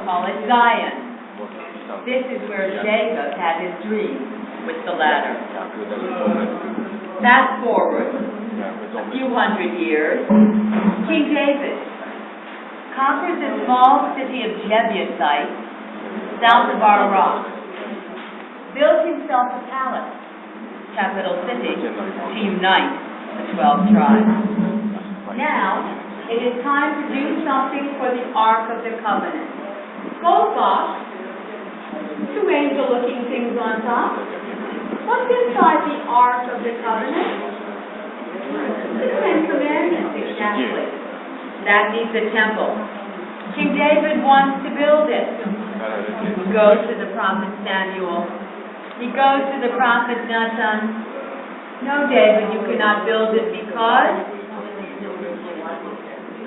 Call it Zion. This is where Jacob had his dream with the ladder. Fast forward a few hundred years, King David conquers the small city of Jebusites south of Ararah, built himself a palace, capital city, to unite the 12 tribes. Now, it is time to do something for the Ark of the Covenant. Gold box, two angel-looking things on top. What's inside the Ark of the Covenant? The Ten Commandments, exactly. That needs a temple. King David wants to build it. He goes to the prophet Samuel. He goes to the prophet Nathan. No, David, you cannot build it because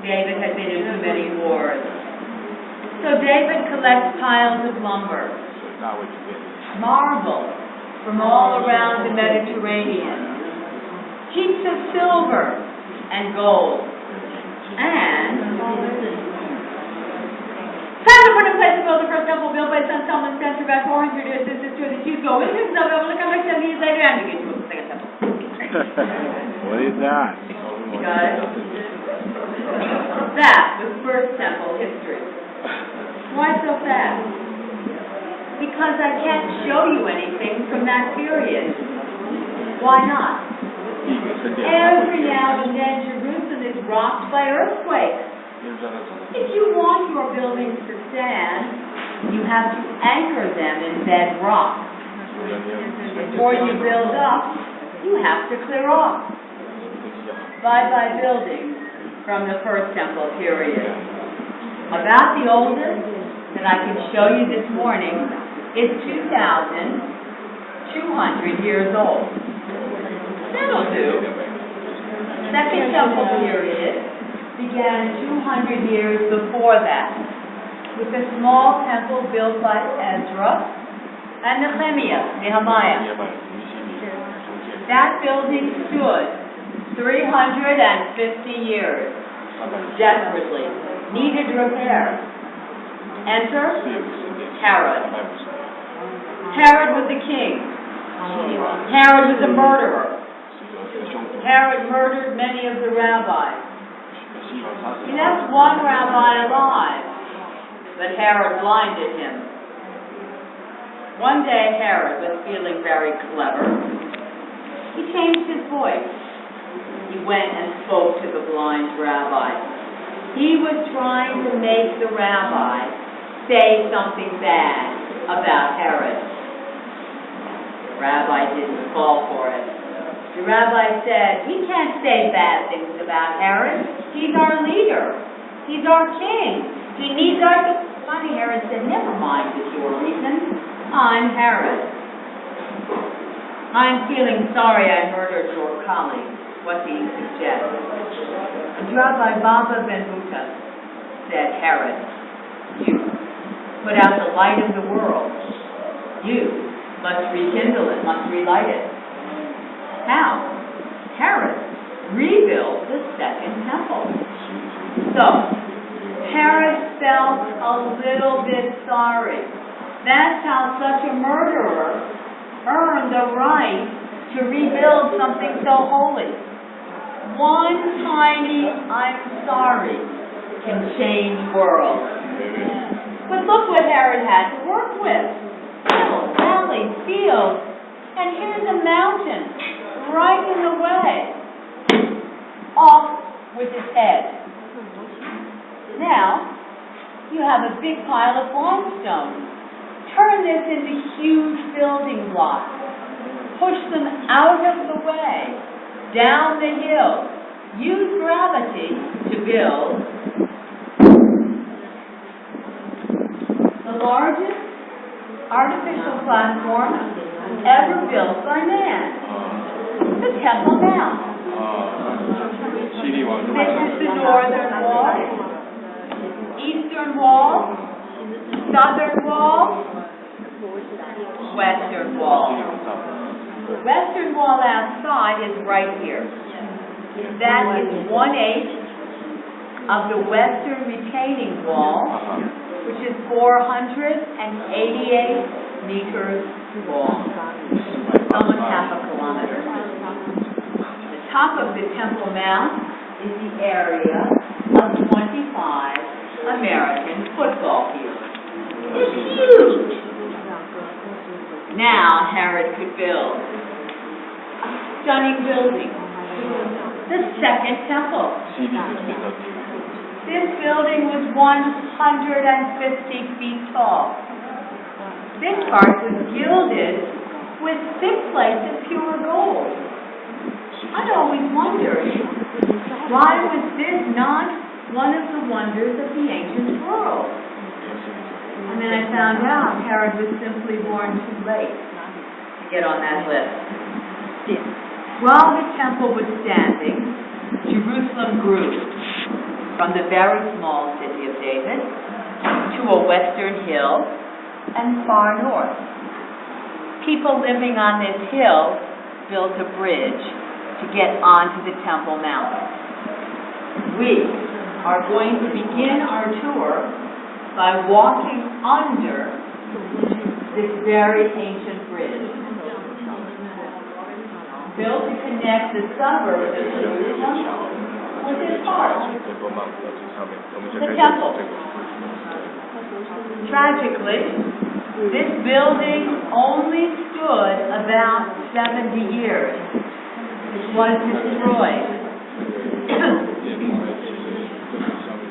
David had been in too many wars. So David collects piles of lumber, marble from all around the Mediterranean, heaps of silver and gold, and time to put in place to build the first temple built by son Solomon Spencer about 400 years. This is true. The Jews go into the temple, look how much 70 years later, and begin to build the second temple. What is that? You got it? That was first temple history. Why so fast? Because I can't show you anything from that period. Why not? Every now and then Jerusalem is rocked by earthquakes. If you want your buildings to stand, you have to anchor them in bedrock. Before you build up, you have to clear off. Bye-bye buildings from the first temple period. About the oldest that I can show you this morning is 2,200 years old. That'll do. Second temple period began 200 years before that, with a small temple built by Ezra and Nehemiah. That building stood 350 years, desperately, needed repair. Enter Herod. Herod was a king. Herod was a murderer. Herod murdered many of the rabbis. He left one rabbi alive, but Herod blinded him. One day Herod was feeling very clever. He changed his voice. He went and spoke to the blind rabbi. He was trying to make the rabbi say something bad about Herod. The rabbi didn't fall for it. The rabbi said, "We can't say bad things about Herod. He's our leader. He's our king. He needs our..." Funny, Herod said, "Never mind with your reason. I'm Herod. I'm feeling sorry I murdered your colleague. What do you suggest?" Rabbi Baba Ben Buta said, "Herod, you put out the light of the world. You must rekindle it, must relight it." How? Herod rebuilt the second temple. So, Herod felt a little bit sorry. That's how such a murderer earned the right to rebuild something so holy. One tiny "I'm sorry" can change worlds. But look what Herod had to work with. Hills, valleys, fields, and here's a mountain right in the way. Off with his head. Now, you have a big pile of limestone. Turn this into huge building blocks. Push them out of the way, down the hill. Use gravity to build the largest artificial platform ever built by man. The Temple Mount. This is the northern wall, eastern wall, southern wall, western wall. The western wall outside is right here. That is 1/8 of the western retaining wall, which is 488 meters long, almost half a kilometer. The top of the Temple Mount is the area of 25 American football fields. It's huge. Now Herod could build a stunning building, the Second Temple. This building was 150 feet tall. This part was gilded with thick plates of pure gold. I'd always wondered, why was this not one of the wonders of the ancient world? And then I found out Herod was simply born too late to get on that list. While the temple was standing, Jerusalem grew from the very small city of David to a western hill and far north. People living on this hill built a bridge to get onto the Temple Mount. We are going to begin our tour by walking under this very ancient bridge, built to connect the suburbs of Jerusalem with its heart, the temple. Tragically, this building only stood about 70 years. It was destroyed.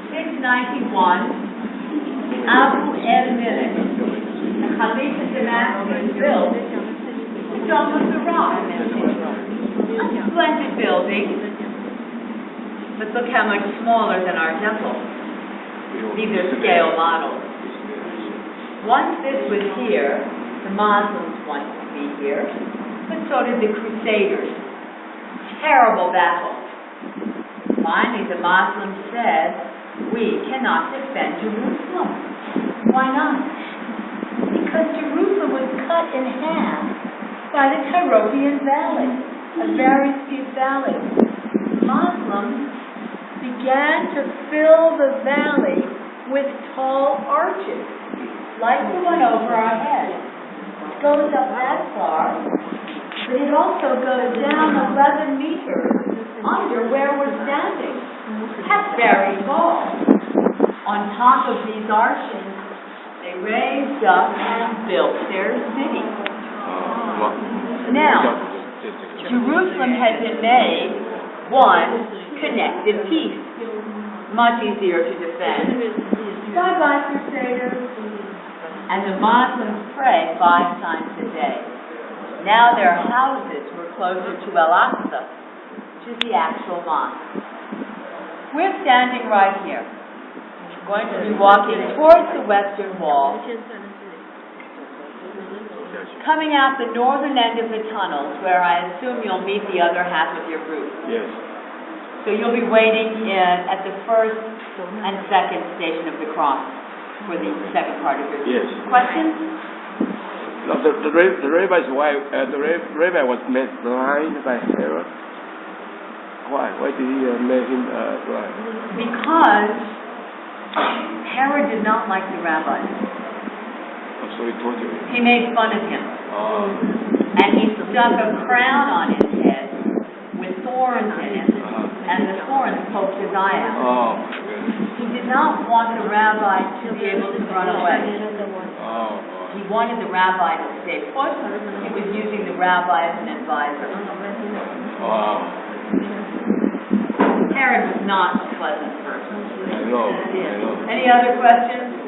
Since 91, Abu el-Malik, the Caliph of Damascus, built the Dome of the Rock. A splendid building, but look how much smaller than our temple. These are scale models. Once this was here, the Muslims wanted to be here, but so did the Crusaders. Terrible battle. Finally, the Muslims said, we cannot defend Jerusalem. Why not? Because Jerusalem was cut in half by the Tyrolean Valley, a very steep valley. Muslims began to fill the valley with tall arches, like the one over our head. It goes up that far, but it also goes down 11 meters under where we're standing. That's very tall. On top of these arches, they raised up and built their city. Now, Jerusalem had been made one connected piece, much easier to defend. Bye-bye, Crusaders. And the Muslims pray 5 times a day. Now their houses were closer to Al-Aqsa, which is the actual mosque. We're standing right here. We're going to be walking towards the western wall, coming out the northern end of the tunnels, where I assume you'll meet the other half of your group. Yes. So you'll be waiting at the first and second station of the cross for the second part of your Yes. Questions? No, the rabbi's wife, the rabbi was made blind by Herod. Why? Why did he make him blind? Because Herod did not like the rabbis. Oh, so he tortured him. He made fun of him. Oh. And he stuck a crown on his head with thorns in it, and the thorns poked his eye out. Oh. He did not want the rabbi to be able to run away. Oh. He wanted the rabbi to stay put. He was using the rabbi as an advisor. Wow. Herod was not a pleasant person. I know. Any other questions?